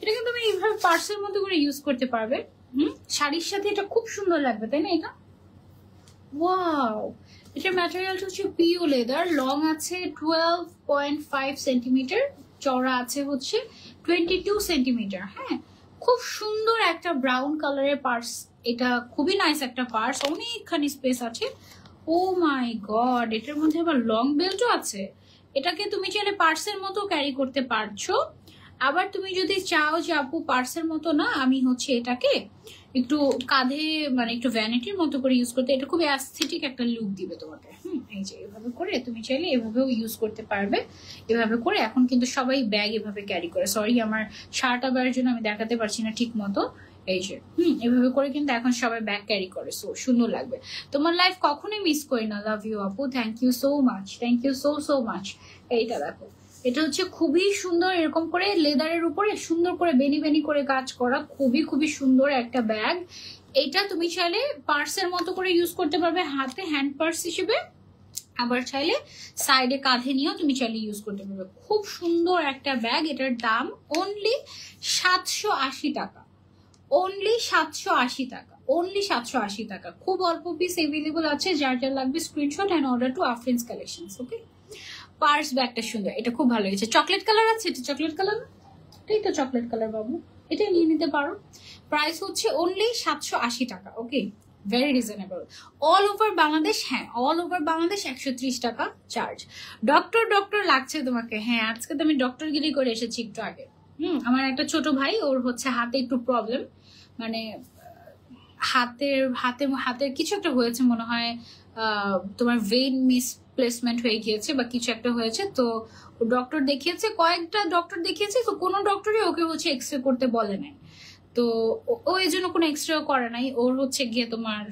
এটা কিন্তু তুমি এইভাবে পার্সের মতো করে ইউজ করতে পারবে। শাড়ির সাথে এটা খুব সুন্দর লাগবে, তাই না? এটা ওয়াও। এটার ম্যাটেরিয়ালটা হচ্ছে পিইউ লেদার, লং আছে 12.5 সেন্টিমিটার, চওড়া আছে হচ্ছে 22 সেন্টিমিটার। হ্যাঁ খুব সুন্দর একটা ব্রাউন কালারের পার্স। এটা খুবই নাইস একটা পার্স, অনেকখানি স্পেস আছে। ও মাই গড, এটার মধ্যে আবার লং বেল্টও আছে। এটাকে তুমি চাইলে পার্সের মতো ক্যারি করতে পারছো। আবার তুমি যদি চাও যে আপু পার্সের মতো না, আমি হচ্ছে এটাকে একটু কাঁধে মানে একটু ভ্যানিটির মতো করে ইউজ করতে, এটা খুব অ্যাস্থেটিক একটা লুক দিবে তোমাকে। এই যে এভাবে করে তুমি চাইলে এভাবেও ইউজ করতে পারবে। এভাবে করে এখন কিন্তু সবাই ব্যাগ এভাবে ক্যারি করে। সরি আমার শার্ট আবার জন্য আমি দেখাতে পারছি না ঠিক মতো। এই যে এভাবে করে কিন্তু এখন সবাই ব্যাগ ক্যারি করে, সো সুন্দর লাগবে। তোমার লাইফ কখনোই মিস করি না। লাভ ইউ আপু, thank you so much, thank you so so much. এইটা দেখো, এটা হচ্ছে খুবই সুন্দর, এরকম করে লেদারের উপরে সুন্দর করে বেনি বেনি করে কাজ করা, খুবই খুবই সুন্দর একটা ব্যাগ। এটা তুমি চাইলে পার্সের মতো করে ইউজ করতে পারবে, হাতে হ্যান্ড পার্স হিসেবে। আবার চাইলে সাইডে কাঁধে নিয়েও তুমি চাইলে ইউজ করতে পারবে। খুব সুন্দর একটা ব্যাগ। এটার দাম অনলি 780 টাকা, অনলি 780 টাকা, অনলি 780 টাকা। খুব অল্প পিস এভেলেবল আছে, যার যার লাগবে screenshot and order to Afrin's collections. Okay purse ব্যাগটা সুন্দর, এটা খুব ভালো লেগেছে। চকলেট কালার আছে, এটা চকলেট কালার, এটাই তো চকলেট কালার বাবু, এটা নিয়ে নিতে পারো। প্রাইস হচ্ছে অনলি 780 টাকা। Okay very reasonable. All over Bangladesh, হ্যাঁ অল ওভার বাংলাদেশ 130 টাকা চার্জ। ডক্টর ডক্টর লাগছে তোমাকে? হ্যাঁ আজকে তো আমি ডক্টরগিরি করে এসেছি একটু আগে। আমার একটা ছোট ভাই, ওর হচ্ছে হাতে একটু প্রবলেম, মানে হাতের কিছু একটা হয়েছে মনে হয়, তোমার ভেইন মিসপ্লেসমেন্ট হয়ে গিয়েছে বা কিছু একটা হয়েছে। তো ডক্টর দেখিয়েছে, কয়েকটা ডক্টর দেখিয়েছে, তো কোনো ডক্টরই ওকে হচ্ছে এক্সরে করতে বলে নাই। তো ও এই জন্য কোনো এক্সরে করে নাই। ওর হচ্ছে গিয়ে তোমার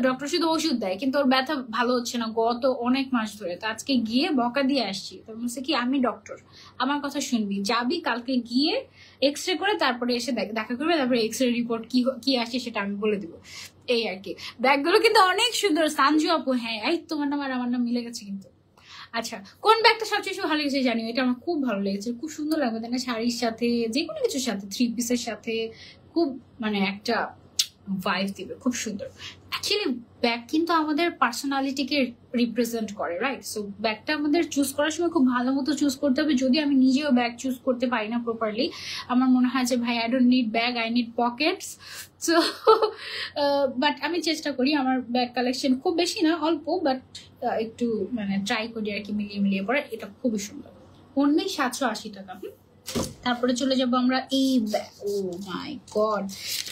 ডক্টর শুধু ওষুধ দেয়, কিন্তু ওর ব্যথা ভালো হচ্ছে না গত অনেক মাস ধরে। তো আজকে গিয়ে বকা দিয়ে আসছি। তো বলছে কি আমি ডক্টর, আমার কথা শুনবি, যাবি কালকে গিয়ে এক্সরে করে তারপরে এসে দেখা করবে, তারপরে এক্সরে রিপোর্ট কি আসছে সেটা আমি বলে দিব। এই আর কি। ব্যাগগুলো কিন্তু অনেক সুন্দর। সানজু আপু, হ্যাঁ এই তোমার নাম আর আমার নাম মিলে গেছে কিন্তু। আচ্ছা কোন ব্যাগটা সবচেয়ে ভালো লেগেছে জানিও, এটা আমার খুব ভালো লেগেছে, খুব সুন্দর লাগবে তাই না? শাড়ির সাথে যে কোনো কিছুর সাথে, থ্রি পিসের সাথে খুব মানে একটা ভাইব দিবে, খুব সুন্দর। অ্যাকচুয়ালি ব্যাগ কিন্তু আমাদের পার্সোনালিটিকে রিপ্রেজেন্ট করে, রাইট? সো ব্যাগটা আমাদের চুজ করার সময় খুব ভালো মতো চুজ করতে হবে। যদি আমি নিজেও ব্যাগ চুজ করতে পারি না প্রপারলি, আমার মনে হয় যে ভাই I don't need bag, I need Pockets. So but আমি চেষ্টা করি, আমার ব্যাগ কালেকশন খুব বেশি না, অল্প, বাট একটু মানে ট্রাই করি আর কি মিলিয়ে মিলিয়ে পড়া। এটা খুবই সুন্দর, অনলি 780 টাকা। তারপরে চলে যাবো আমরা এই ব্যাগ। ও মাই গড,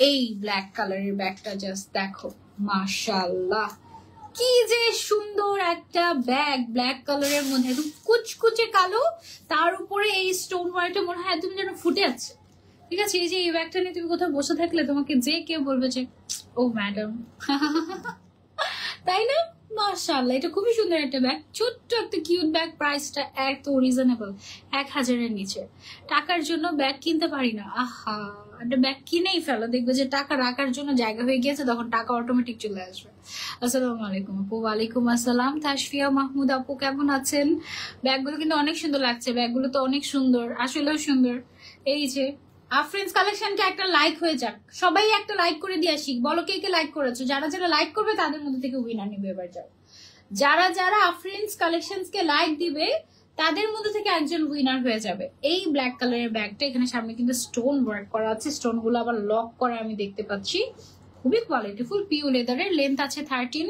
এই ব্ল্যাক কালারের ব্যাগটা জাস্ট দেখো, মাশাআল্লাহ কি যে সুন্দর একটা ব্যাগ। ব্ল্যাক কালারের মধ্যে একদম কুচকুচে কালো, তার উপরে এই স্টোন ওয়ার্কটা মনে হয় একদম যেন ফুটে আছে। ঠিক আছে, এই যে এই ব্যাগটা নিয়ে তুমি কোথাও বসে থাকলে তোমাকে যে কেউ বলবে যে ও ম্যাডাম, তাই না? মাশাআল্লাহ, এটা খুবই সুন্দর একটা ব্যাগ, ছোট্ট একটা কিউট ব্যাগ। প্রাইসটা এত রিজনেবল, 1000-এর নিচে। টাকার জন্য ব্যাগ কিনতে পারি না, আহা, একটা ব্যাগ কিনেই ফেলো, দেখবে যে টাকা রাখার জন্য জায়গা হয়ে গিয়েছে, তখন টাকা অটোমেটিক চলে আসবে। আসসালামু আলাইকুম আপু। ওয়ালাইকুম আসসালাম। তাসফিয়া মাহমুদ আপু কেমন আছেন? ব্যাগগুলো কিন্তু অনেক সুন্দর লাগছে, ব্যাগগুলো তো অনেক সুন্দর, আসলেও সুন্দর। এই যে আফরিনস কালেকশনকে একটা লাইক হয়ে যাক, সবাই একটা লাইক করে দিয়ে আসি। বলো কে কে লাইক করেছো? যারা যারা লাইক করবে তাদের মধ্যে থেকে উইনার নিবে। এবার যাও, যারা যারা আফরিনস কালেকশনসকে লাইক দিবে তাদের মধ্যে থেকে একজন উইনার হয়ে যাবে। এই ব্ল্যাক কালারের ব্যাগটা, এখানে সামনে কিন্তু স্টোন ওয়ার্ক করা আছে, স্টোন গুলো আবার লক করা আমি দেখতে পাচ্ছি। খুবই কোয়ালিটিফুল, পিউ লেদারের। লেন্থ আছে 13,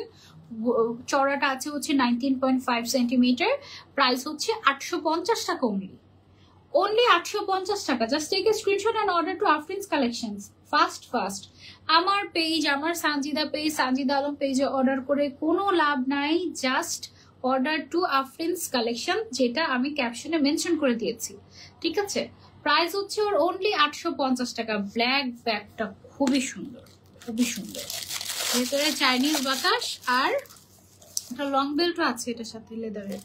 চড়াটা আছে হচ্ছে 19.5 সেন্টিমিটার। প্রাইস হচ্ছে 850 টাকা অনলি, only 850 টাকা। Just take a screenshot and order to Afrin's collections fast fast. আমার পেজ, আমার সানজিদা পেজ, সানজিদা আলম পেজে অর্ডার করে কোনো লাভ নাই। Just order to Afrin's collection, যেটা আমি ক্যাপশনে মেনশন করে দিয়েছি। ঠিক আছে, প্রাইস হচ্ছে ওর অনলি 850 টাকা। ব্ল্যাক ব্যাগটা খুবই সুন্দর, খুবই সুন্দর। ভেতরে চাইনিজ বাতাস আর একটা লং বেল্টও আছে এটার সাথে লেদারের।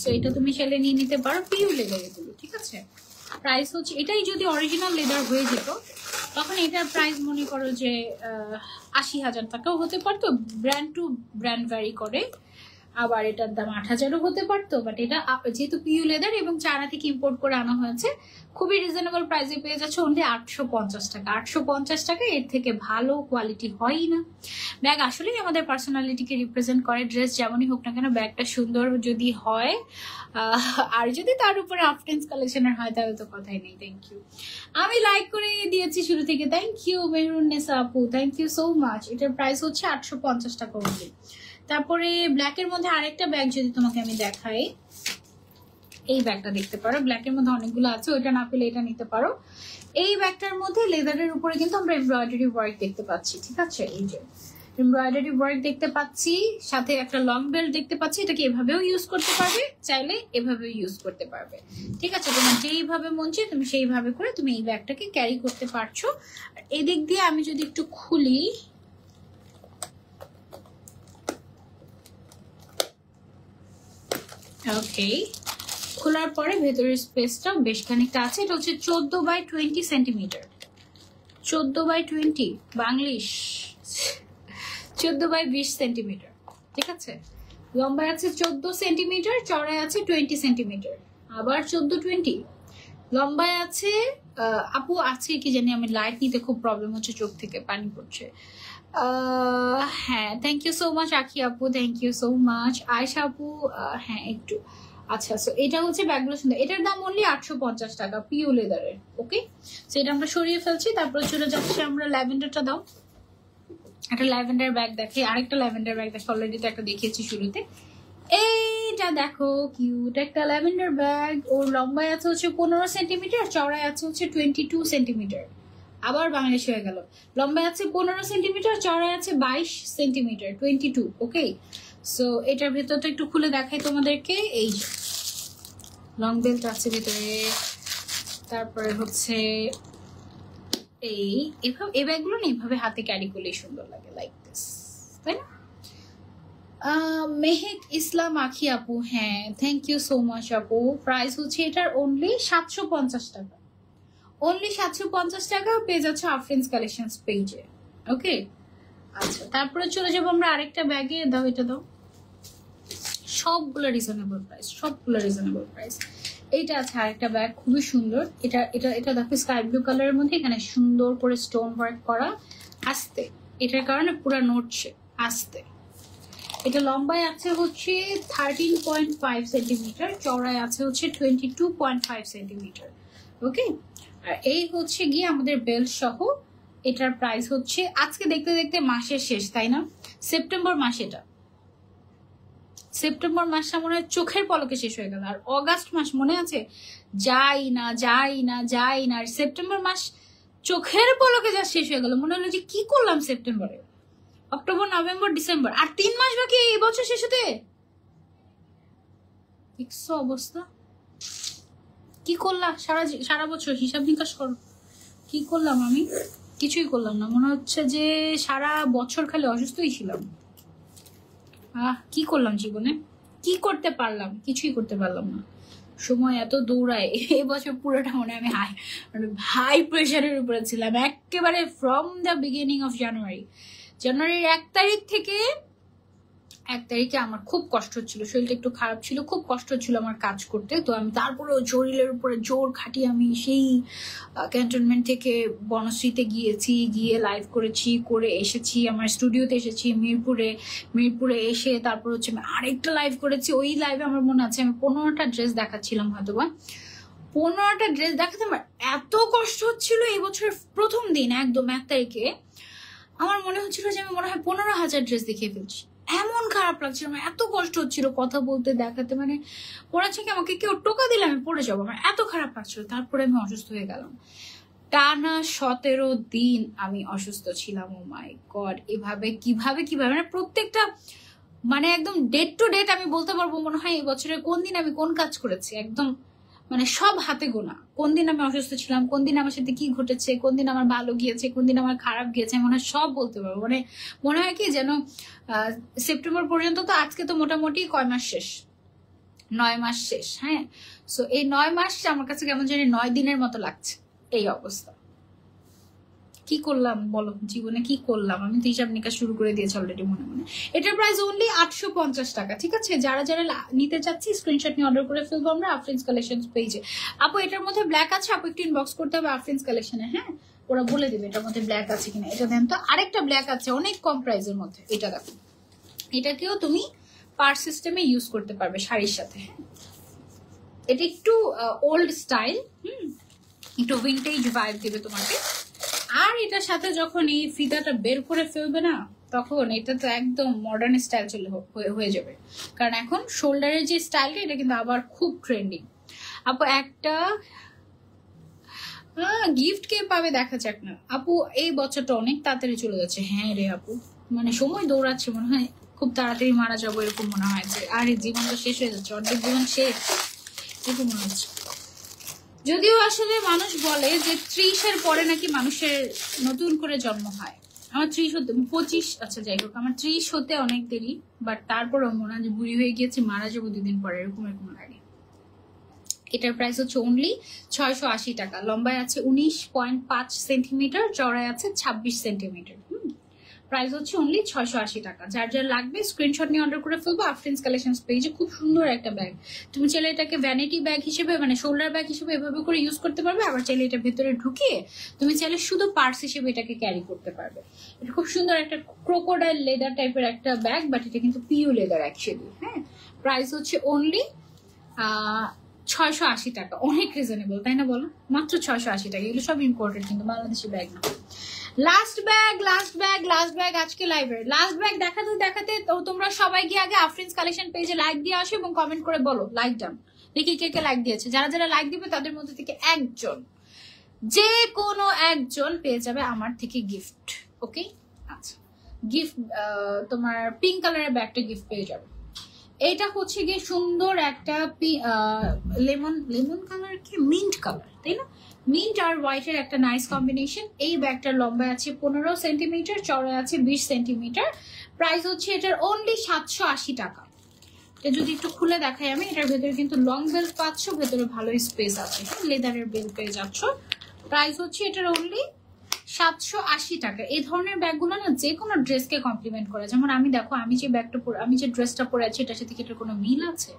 সো এটা তুমি সেলে নিয়ে নিতে পারো, পিউ লেদার এগুলো। ঠিক আছে, প্রাইস হচ্ছে, এটাই যদি অরিজিনাল লেদার হয়ে যেত তখন এটার প্রাইস মনে করো যে 80,000 টাকাও হতে পারতো। ব্র্যান্ড টু ব্র্যান্ড ভ্যারি করে, আবার এটার দাম 8,000ও হতে পারতো। বাট এটা যেহেতু পিউ লেদার এবং চায়না থেকে ইম্পোর্ট করে আনা হয়েছে, খুবই রিজনেবল প্রাইসে পেয়ে যাচ্ছে অনলি 850 টাকা। 850 টাকা, এর থেকে ভালো কোয়ালিটি হয়ই না। ব্যাগ আসলেই আমাদের পার্সোনালিটিকে রিপ্রেজেন্ট করে। ড্রেস যেমনই হোক না কেন, ব্যাগটা সুন্দর যদি হয়, আর যদি তার উপরে আফরিনস কালেকশনের হয় তাহলে তো কথাই নেই। থ্যাংক ইউ, আমি লাইক করে দিয়েছি শুরু থেকে। থ্যাংক ইউ মেহরুন্নেসা আপু, থ্যাংক ইউ সো মাচ। এটার প্রাইস হচ্ছে 850 টাকা অনলি। তারপরে ব্ল্যাকের মধ্যে আরেকটা ব্যাগ যদি তোমাকে আমি দেখাই, এই ব্যাগটা দেখতে পারো। ব্ল্যাকের মধ্যে অনেকগুলো আছে, ওইটা না পেলে এটা নিতে পারো। এই ব্যাগটার মধ্যে লেদারের উপরে কিন্তু আমরা এমব্রয়ডারি ওয়ার্ক দেখতে পাচ্ছি। ঠিক আছে, এই যে এমব্রয়ডারি ওয়ার্ক দেখতে পাচ্ছি, সাথে একটা লং বেল্ট দেখতে পাচ্ছি। এটাকে এভাবেও ইউজ করতে পারবে, চাইলে এভাবেও ইউজ করতে পারবে। ঠিক আছে, তোমার যেইভাবে মন চায় তুমি সেইভাবে করে তুমি এই ব্যাগটাকে ক্যারি করতে পারছো। আর এদিক দিয়ে আমি যদি একটু খুলি, ওকে, খোলার পরে ভেতরের স্পেসটা বেশ খানিকটা আছে। এটা হচ্ছে 14/20 সেন্টিমিটার। 14/20 Banglish, 14/20 centimetre. ঠিক আছে, লম্বায় আছে 14 সেন্টিমিটার, চড়ায় আছে 20 সেন্টিমিটার। আবার 14/20 লম্বায় আছে। আপু আছে কি জানি, আমি লাইট নিতে খুব প্রবলেম হচ্ছে, চোখ থেকে পানি পড়ছে। হ্যাঁ, thank you so much Akhi আপু, thank you so much Ayesha আপু। হ্যাঁ একটু, আচ্ছা। সো এটা হচ্ছে ব্যাগগুলো সুন্দর। এটার দাম অনলি 850 টাকা, পিউ লেদারের। ওকে, সো এটা আমরা সরিয়ে ফেলছি। তারপরে চলে যাচ্ছি আমরা ল্যাভেন্ডারটা দাও। একটা ল্যাভেন্ডার ব্যাগ দেখে, আরেকটা ল্যাভেন্ডার ব্যাগ দেখে, অলরেডি তো একটা দেখিয়েছি শুরুতে। এইটা দেখো, কিউট একটা ল্যাভেন্ডার ব্যাগ। ওর লম্বায় আছে হচ্ছে 15 সেন্টিমিটার, চওড়ায় আছে হচ্ছে 22 সেন্টিমিটার। আবার বাংলাদেশ হয়ে গেল। লম্বায় আছে 15 সেন্টিমিটার, চওড়ায় আছে 22 সেন্টিমিটার, 22। ওকে, সো এটার ভেতরটা একটু খুলে দেখাই তোমাদেরকে। এই যে লং বেল্ট আছে ভেতরে, তারপরে হচ্ছে এই ব্যাগগুলো না এইভাবে হাতে ক্যারি করলে সুন্দর লাগে, লাইক দিস, তাই না? মেহেক ইসলাম আখি আপু, হ্যাঁ থ্যাংক ইউ সো মাচ আপু। প্রাইস হচ্ছে এটার অনলি 750 টাকা। অনলি 750 টাকা পেয়ে যাচ্ছে আফরিনস কালেকশনস পেজে। ওকে, আচ্ছা। তারপরে চলে যাবো আমরা আরেকটা ব্যাগে। দাও, এটা দাও। সবগুলো রিজনেবল প্রাইস, সবগুলো রিজনেবল প্রাইস। এইটা আছে আরেকটা ব্যাগ, খুবই সুন্দর। এটা এটা এটা দেখো, স্কাই ব্লু কালারের মধ্যে এখানে সুন্দর করে স্টোন ওয়ার্ক করা। আস্তে এটার কারণে পুরো নড়ছে আস্তে। এটা লম্বায় আছে হচ্ছে 13.5 সেন্টিমিটার, চওড়ায় আছে হচ্ছে 22.5 সেন্টিমিটার। ওকে, আর এই হচ্ছে গিয়ে আমাদের বেল্ট সহ। এটার প্রাইস হচ্ছে, আজকে দেখতে দেখতে মাসের শেষ, তাই না? সেপ্টেম্বর মাস, এটা সেপ্টেম্বর মাসটা মনে হয় চোখের পলকে শেষ হয়ে গেল। আর অগাস্ট মাস মনে আছে, যাই না যাই না যাই না। আর সেপ্টেম্বর মাস চোখের পলকে যা শেষ হয়ে গেল, মনে হলো যে কি করলাম সেপ্টেম্বরে। অক্টোবর, নভেম্বর, ডিসেম্বর, আর 3 মাস বাকি এই বছর শেষ হতে। অবস্থা, কি করলাম সারা বছর? হিসাব নিকাশ করো, কি করলাম আমি? কিছুই করলাম না, মনে হচ্ছে যে সারা বছর খালি অসুস্থই ছিলাম। কি করলাম জীবনে? কি করতে পারলাম? কিছুই করতে পারলাম না। সময় এত দৌড়ায়, এই বছর পুরোটা মনে আমি হাই প্রেশারের উপরে ছিলাম একেবারে ফ্রম দ্য বিগিনিং অফ জানুয়ারির 1 তারিখ থেকে। 1 তারিখে আমার খুব কষ্ট হচ্ছিল, শরীরটা একটু খারাপ ছিল, খুব কষ্ট হচ্ছিল আমার কাজ করতে। তো আমি তারপরেও শরীরের উপরে জোর খাটিয়ে আমি সেই ক্যান্টনমেন্ট থেকে বনশ্রীতে গিয়েছি, গিয়ে লাইভ করেছি, করে এসেছি আমার স্টুডিওতে এসেছি মিরপুরে এসে তারপর হচ্ছে আমি আরেকটা লাইভ করেছি। ওই লাইভে আমার মনে আছে আমি 15টা ড্রেস দেখাচ্ছিলাম, হয়তো বা 15টা ড্রেস দেখাতে আমার এত কষ্ট হচ্ছিল। এই বছরের প্রথম দিন একদম 1 তারিখে আমার মনে হচ্ছিল যে আমি মনে হয় 15,000 ড্রেস দেখিয়ে ফেলছি। এমন খারাপ লাগছিল, আমার এত কষ্ট হচ্ছিল কথা বলতে, দেখাতে, মানে মনে হচ্ছে কি আমাকে কেউ টোকা দিলে আমি পড়ে যাবো, আমার এত খারাপ লাগছিল। তারপরে আমি অসুস্থ হয়ে গেলাম, টানা 17 দিন আমি অসুস্থ ছিলাম। ও মাই গড, এভাবে কিভাবে মানে প্রত্যেকটা মানে একদম ডেট টু ডেট আমি বলতে পারবো মনে হয় এই বছরে কোন দিন আমি কোন কাজ করেছি, একদম মানে সব হাতে গোনা। কোন দিন আমি অসুস্থ ছিলাম, কোন দিন আমার সাথে কি ঘটেছে, কোন দিন আমার ভালো গিয়েছে, কোন দিন আমার খারাপ গিয়েছে, মনে হয় সব বলতে পারবো। মানে মনে হয় কি যেন সেপ্টেম্বর পর্যন্ত, তো আজকে তো মোটামুটি কয় মাস শেষ, 9 মাস শেষ। হ্যাঁ, সো এই 9 মাস আমার কাছে কেমন জানি 9 দিনের মতো লাগছে। এই অবস্থা, কি করলাম বলো জীবনে, কি করলাম আমি? তো হিসাব নিকাশ শুরু করে দিয়েছি অলরেডি মনে মনে। এটার প্রাইস অনলি 850 টাকা। ঠিক আছে, যারা যারা নিতে চাচ্ছি স্ক্রিনশট নিয়ে অর্ডার করে ফেলবো আমরা আফরিনস কালেকশনস পেজে। আপু এটার মধ্যে ব্ল্যাক আছে, আপু একটু ইনবক্স করতে হবে আফরিনস কালেকশনে। হ্যাঁ, ওরা বলে দেবে এটার মধ্যে ব্ল্যাক আছে কিনা। এটা দেন তো, আরেকটা ব্ল্যাক আছে অনেক কম প্রাইসের মধ্যে, এটা দেখো। এটাকেও তুমি পার সিস্টেমে ইউজ করতে পারবে শাড়ির সাথে। হ্যাঁ, এটা একটু ওল্ড স্টাইল, একটু ভিন্টেজ ভাইব দিবে তোমাকে। আর এটার সাথে যখন এই ফিতাটা বের করে ফেলবে না, তখন এটা তো একদম মডার্ন স্টাইল হয়ে যাবে। কারণ এখন শোল্ডারের যে স্টাইলটা, এটা কিন্তু আবার খুব ট্রেন্ডিং। আপু একটা গিফট কে পাবে দেখা যাক না। আপু এই বছরটা অনেক তাড়াতাড়ি চলে যাচ্ছে। হ্যাঁ রে আপু, মানে সময় দৌড়াচ্ছে, মনে হয় খুব তাড়াতাড়ি মারা যাবো এরকম মনে হয়, যে আর এই জীবনটা শেষ হয়ে যাচ্ছে, অর্ধেক জীবন শেষ এরকম মনে হচ্ছে। যদিও আসলে মানুষ বলে যে 30-এর পরে নাকি মানুষের নতুন করে জন্ম হয়। আমার 30 হতে 25, আচ্ছা যাই হোক, আমার 30 হতে অনেক দেরি, বাট তারপরেও মনে হয় যে বুড়ি হয়ে গিয়েছি, মারা যাবো 2 দিন পরে, এরকম লাগে। এটার প্রাইস হচ্ছে অনলি 680 টাকা। লম্বায় আছে 19.5 সেন্টিমিটার, চওড়ায় আছে 26 সেন্টিমিটার। প্রাইস হচ্ছে অনলি 680 টাকা। যার যার লাগবে স্ক্রিনশট নিয়ে অর্ডার করে ফেলবো আফরিনস কালেকশনস পেজে। খুব সুন্দর একটা ব্যাগ, তুমি চাইলে এটাকে ভ্যানিটি ব্যাগ হিসেবে, মানে শোল্ডার ব্যাগ হিসেবে এভাবে করে ইউজ করতে পারবে। আবার চাইলে এটা ভেতরে ঢুকিয়ে তুমি চাইলে শুধু পার্স হিসেবে এটাকে ক্যারি করতে পারবে। এটা খুব সুন্দর একটা ক্রোকোডাইল লেদার টাইপের একটা ব্যাগ, বাট এটা কিন্তু পিউ লেদার অ্যাকচুয়ালি। হ্যাঁ, প্রাইস হচ্ছে অনলি 680 টাকা। অনেক রিজনেবল, তাই না বলো? মাত্র 680 টাকা। এগুলো সব ইম্পোর্টেড, কিন্তু বাংলাদেশি ব্যাগ না। লাস্ট ব্যাগ আজকে লাইভের লাস্ট ব্যাগ দেখাতে তো তোমরা সবাই গিয়ে আগে আফরিনস কালেকশন পেজে লাইক দিয়ে আসো এবং কমেন্ট করে বলো লাইক ডান। দেখি কে কে লাইক দিয়েছে। যারা যারা লাইক দিবে তাদের মধ্যে থেকে একজন, যে কোনো একজন পেয়ে যাবে আমার থেকে গিফট। ওকে, আচ্ছা, গিফট তোমার পিঙ্ক কালারের ব্যাগটা গিফট পেয়ে যাবে। এটা হচ্ছে গিয়ে সুন্দর একটা লেমন কালার, কি মিন্ট কালার, তাই না? মিন্ট আর হোয়াইটের একটা নাইস কম্বিনেশন। এই ব্যাগটার লম্বা আছে 15 সেন্টিমিটার, চওড়া আছে 20 সেন্টিমিটার। প্রাইস হচ্ছে এটার অনলি 780 টাকা। এটা যদি একটু খুলে দেখাই আমি, এটার ভেতরে কিন্তু লং বেল্ট পাচ্ছ, ভেতরে ভালো স্পেস আছে, লেদারের বেল্ট পেয়ে যাচ্ছ। প্রাইস হচ্ছে এটার অনলি 780 টাকা। এই ধরনের ব্যাগগুলো না যে কোনো ড্রেসকে কমপ্লিমেন্ট করে। যেমন আমি দেখো, আমি যে ড্রেসটা পরে আছি, এটার সাথে কি এটার কোনো মিল আছে?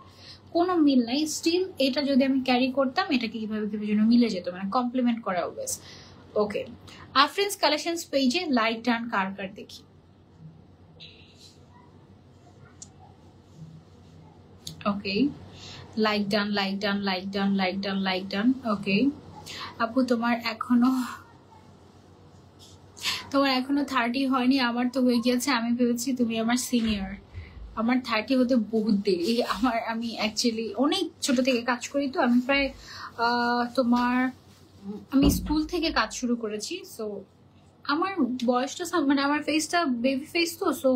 কোনো মিল নাই। স্টিল এটা যদি আমি ক্যারি করতাম, এটাকে কিভাবে যেন মিলে যেত, মানে কমপ্লিমেন্ট করা অলওয়েজ। ওকে, আফরিনস কালেকশনস পেজে লাইক ডান কার কার দেখি। Okay, like done, like done, like done, like done, like done. Okay আপু, তোমার এখনো 30 হয়নি, আমার তো হয়ে গিয়েছে। আমি ভেবেছি তুমি আমার সিনিয়র। আমার 30 হতে বহুত দেরি। আমি অ্যাকচুয়ালি অনেক ছোট থেকে কাজ করি, তো আমি প্রায় আমি স্কুল থেকে কাজ শুরু করেছি। সো আমার বয়সটা মানে আমার ফেসটা বেবি ফেস, তো সো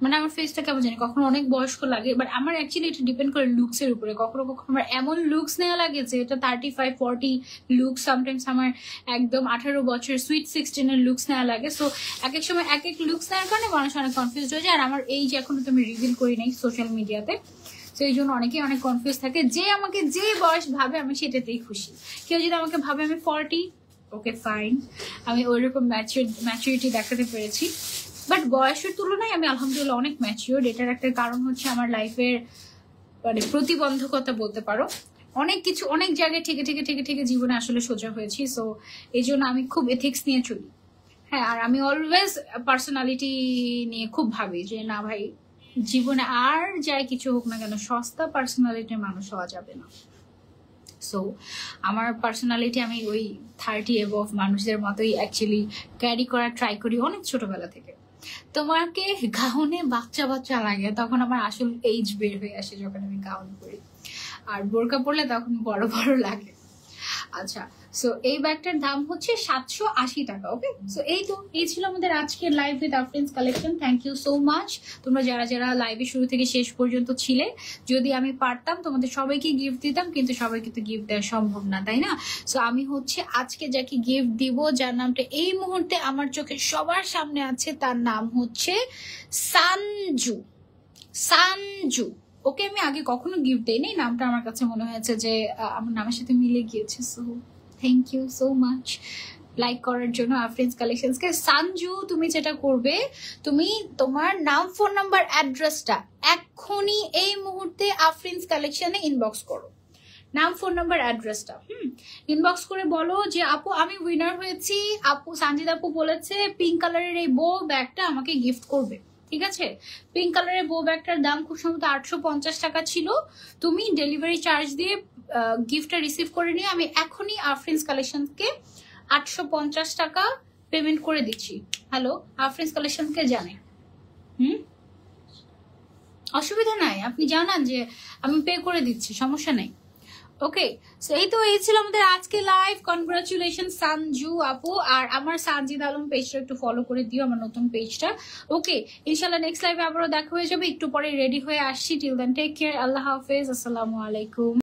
মানে আমার ফেসটা কেমন জানি কখনো অনেক বয়স্ক লাগে, বাট আমার অ্যাকচুয়ালি এটা ডিপেন্ড করে লুকস এর উপরে। কখনো কখনো আমার এমন লুকস নেওয়া লাগে যে এটা 35-40 লুকস, সামটাইমস আমার একদম 18 বছর সুইট 16 এর লুকস নেওয়া লাগে। সো এক এক সময় এক এক লুকস নেওয়ার কারণে মানুষ অনেক কনফিউজ হয়ে যায়। আর আমার এই যে এখনো তো আমি রিভিল করি নাই সোশ্যাল মিডিয়াতে, তো এই জন্য অনেকেই অনেক কনফিউজ থাকে। যে আমাকে যে বয়স ভাবে আমি সেটাতেই খুশি। কেউ যদি আমাকে ভাবে আমি 40, ওকে ফাইন, আমি ওইরকম ম্যাচুরিটি দেখাতে পেরেছি। বাট বয়সের তুলনায় আমি আলহামদুলিল্লাহ অনেক ম্যাচিওর। এটার একটা কারণ হচ্ছে আমার লাইফের মানে প্রতিবন্ধকতা বলতে পারো। অনেক কিছু অনেক জায়গায় থেকে থেকে থেকে থেকে জীবনে আসলে সোজা হয়েছি। সো এই জন্য আমি খুব এথিক্স নিয়ে চলি। হ্যাঁ, আর আমি অলওয়েজ পার্সোনালিটি নিয়ে খুব ভাবি যে না ভাই, জীবনে আর যাই কিছু হোক না কেন সস্তা পার্সোনালিটির মানুষ হওয়া যাবে না। সো আমার পার্সোনালিটি আমি ওই 30 এবভ মানুষদের মতোই অ্যাকচুয়ালি ক্যারি করার ট্রাই করি অনেক ছোটবেলা থেকে। তোমাকে গাউনে বাচ্চা বাচ্চা লাগে, তখন আমার আসল এইজ বের হয়ে আসে যখন আমি গাউন পরি। আর বোরকা পরলে তখন বড় বড় লাগে। আচ্ছা, সো এই ব্যাগটার দাম হচ্ছে 780 টাকা। ওকে, সো এই ছিল আমাদের আজকের live with Afrin's collection. Thank you so much তোমরা যারা যারা লাইভে শুরু থেকে শেষ পর্যন্ত ছিলে। যদি আমি পারতাম তোমাদের সবাইকে গিফট দিতাম, কিন্তু সবাইকে তো গিফট দেওয়া সম্ভব না, তাই না? সো আমি হচ্ছে আজকে যাকে গিফট দিব, যার নামটা এই মুহূর্তে আমার চোখে সবার সামনে আছে, তার নাম হচ্ছে সানজু। সানজু, ওকে আমি আগে কখনো গিফট দেইনি, নামটা আমার কাছে মনে হয়েছে যে আমার নামের সাথে মিলে গিয়েছে। So thank you so much like করার জন্য আফরিনস কালেকশনসকে। সানজু, তুমি যেটা করবে, তুমি তোমার নাম, ফোন নাম্বার, অ্যাড্রেসটা এক্ষুনি এই মুহূর্তে আফরিনস কালেকশনে ইনবক্স করো। নাম, ফোন নাম্বার, অ্যাড্রেসটা ইনবক্স করে বলো যে আপু আমি উইনার হয়েছি, আপু সানজিদ আপু বলেছে পিঙ্ক কালারের এই বো ব্যাগটা আমাকে গিফট করবে। ঠিক আছে, পিঙ্ক কালারের বো ব্যাগটার দাম খুব সম্ভবত 850 টাকা ছিল। তুমি ডেলিভারি চার্জ দিয়ে গিফটটা রিসিভ করে নিয়ে আমি এখনই আফরিনস কালেকশনকে 850 টাকা পেমেন্ট করে দিচ্ছি। হ্যালো, আফরিনস কালেকশনকে জানে অসুবিধা নাই, আপনি জানান যে আমি পে করে দিচ্ছি, সমস্যা নেই। ওকে, সো এই ছিল আমাদের আজকে লাইভ। কনগ্রাচুলেশন সানজু আপু। আর আমার সানজিদ আলম পেজটা একটু ফলো করে দিও, আমার নতুন পেজটা। ওকে, ইনশাল্লাহ নেক্সট লাইভে আবারও দেখা হয়ে যাবে। একটু পরে রেডি হয়ে আসছি। টিল দেন টেক কেয়ার, আল্লাহ হাফেজ, আসসালামু আলাইকুম।